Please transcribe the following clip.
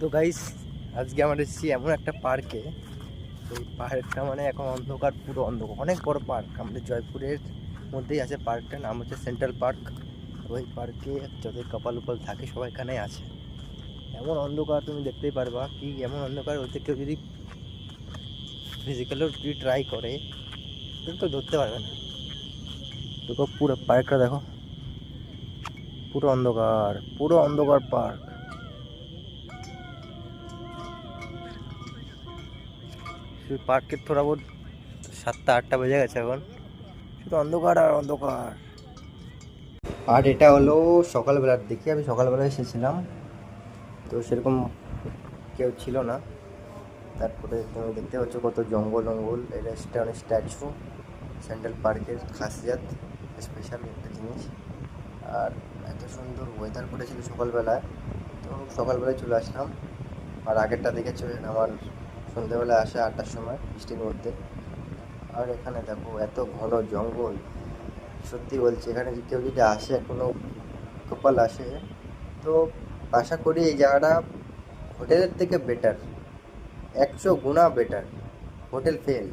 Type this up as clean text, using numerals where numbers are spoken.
তো গাইস, আজকে আমরা এসেছি এমন একটা পার্কে। এই পার্কটা মানে এখন অন্ধকার, পুরো অন্ধকার, অনেক বড় পার্ক। আমাদের জয়পুরের মধ্যেই আছে পার্কটার নাম হচ্ছে সেন্ট্রাল পার্ক। ওই পার্কে যত কপাল উপাল থাকে সবাই এখানে আছে। এমন অন্ধকার তুমি দেখতেই পারবা, কি এমন অন্ধকার হচ্ছে, কেউ যদি ফিজিক্যালও যদি ট্রাই করে কিন্তু ধরতে পারবে না। দেখো পুরো পার্কটা দেখো, পুরো অন্ধকার, পুরো অন্ধকার পার্ক। পার্কের থোড়া বহুত 7টা 8টা বেজে গেছে এখন, শুধু অন্ধকার আর অন্ধকার। আর এটা হলো সকালবেলার দিকে, আমি সকালবেলা এসেছিলাম, তো সেরকম কেউ ছিল না। তারপরে তুমি দেখতে পাচ্ছ কত জঙ্গল জঙ্গল। এটা অনেক স্ট্যাচু, সেন্ট্রাল পার্কের খাসিয়াত, স্পেশাল একটা জিনিস। আর এত সুন্দর ওয়েদার করেছিল সকালবেলায়, তো সকালবেলায় চলে আসলাম। আর আগেরটা দেখেছো আমার সন্ধ্যেবেলায় আসে 8টার সময় বৃষ্টির মধ্যে। আর এখানে দেখো এত ঘন জঙ্গল, সত্যি বলছি এখানে যদি কেউ যদি আসে, কোনো কপাল আসে, তো আশা করি এই জায়গাটা হোটেলের থেকে বেটার, 100 গুণা বেটার। Hotel fail.